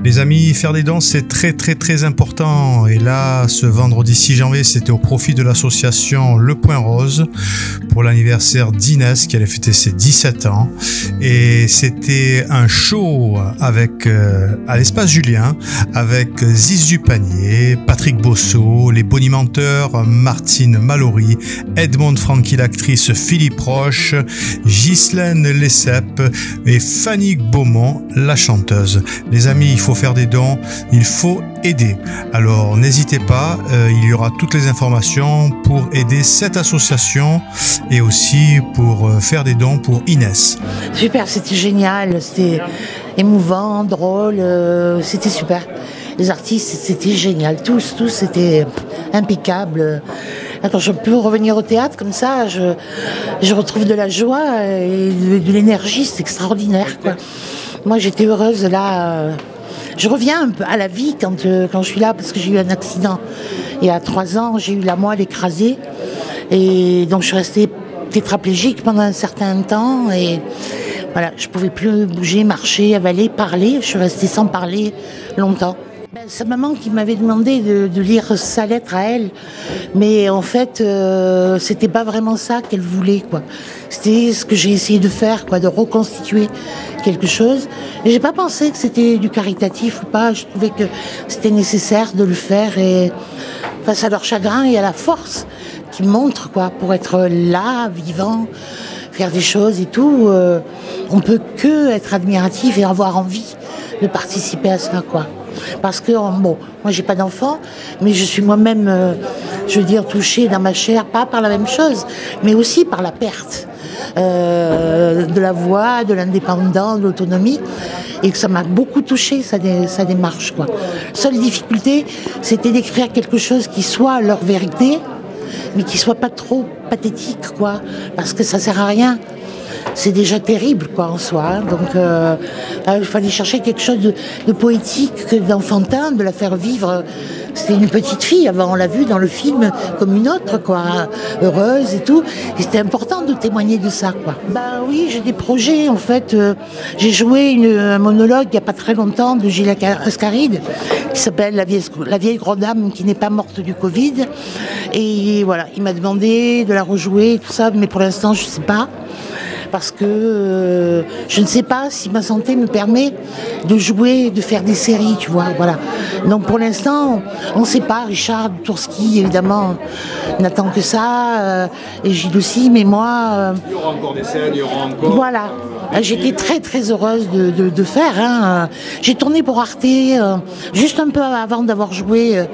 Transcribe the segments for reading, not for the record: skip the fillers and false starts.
Les amis, faire des dons, c'est très important. Et là, ce vendredi 6 janvier, c'était au profit de l'association Le Point Rose pour l'anniversaire d'Inès qui allait fêter ses 17 ans. Et c'était un show avec à l'espace Julien avec Ziz du Panier, Patrick Bosso, les bonimenteurs Martine Mallory, Edmond Francky l'actrice, Philippe Roche, Ghislaine Lessep et Fanny Beaumont la chanteuse. Les amis, il faut faire des dons, il faut aider. Alors n'hésitez pas, il y aura toutes les informations pour aider cette association et aussi pour faire des dons pour Inès. Super, c'était génial, c'était émouvant, drôle, c'était super. Les artistes, c'était génial, tous c'était impeccable. Quand je peux revenir au théâtre comme ça, je retrouve de la joie et de l'énergie, c'est extraordinaire, quoi. Moi j'étais heureuse là. Je reviens un peu à la vie quand je suis là, parce que j'ai eu un accident il y a 3 ans, j'ai eu la moelle écrasée et donc je suis restée tétraplégique pendant un certain temps et voilà, je ne pouvais plus bouger, marcher, avaler, parler, je suis restée sans parler longtemps. C'est maman qui m'avait demandé de lire sa lettre à elle, mais en fait, c'était pas vraiment ça qu'elle voulait, quoi. C'était ce que j'ai essayé de faire, quoi, de reconstituer quelque chose. Et j'ai pas pensé que c'était du caritatif ou pas. Je trouvais que c'était nécessaire de le faire et face à leur chagrin et à la force qu'ils montrent, quoi, pour être là, vivant, faire des choses et tout. On peut que être admiratif et avoir envie de participer à ça, quoi. Parce que, bon, moi j'ai pas d'enfant, mais je suis moi-même, je veux dire, touchée dans ma chair, pas par la même chose, mais aussi par la perte de la voix, de l'indépendance, de l'autonomie, et que ça m'a beaucoup touchée, sa démarche, quoi. Seule difficulté, c'était d'écrire quelque chose qui soit leur vérité, mais qui soit pas trop pathétique, quoi, parce que ça sert à rien. C'est déjà terrible, quoi, en soi. Donc, il fallait chercher quelque chose de poétique, d'enfantin, de la faire vivre. C'était une petite fille, avant on l'a vue dans le film comme une autre, quoi, heureuse et tout. Et c'était important de témoigner de ça, quoi. Ben oui, j'ai des projets, en fait. J'ai joué un monologue il n'y a pas très longtemps de Gilles Ascaride, qui s'appelle La vieille grande dame qui n'est pas morte du Covid. Et voilà, il m'a demandé de la rejouer, tout ça, mais pour l'instant, je ne sais pas. Parce que je ne sais pas si ma santé me permet de jouer, de faire des séries, tu vois, voilà. Donc pour l'instant, on ne sait pas. Richard Tourski, évidemment, n'attend que ça, et Gilles aussi, mais moi... il y aura encore des scènes, il y aura encore... Voilà. J'étais très heureuse de faire. Hein. J'ai tourné pour Arte juste un peu avant d'avoir joué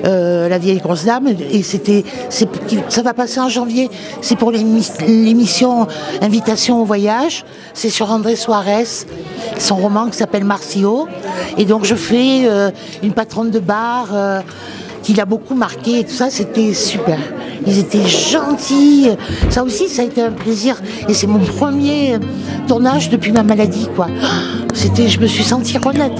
La vieille grosse dame, et ça va passer en janvier. C'est pour l'émission Invitation au voyage. C'est sur André Suarez, son roman qui s'appelle Marcio. Et donc je fais une patronne de bar qui l'a beaucoup marqué et tout ça, c'était super. Ils étaient gentils. Ça aussi, ça a été un plaisir. Et c'est mon premier tournage depuis ma maladie, quoi. Je me suis sentie honnête.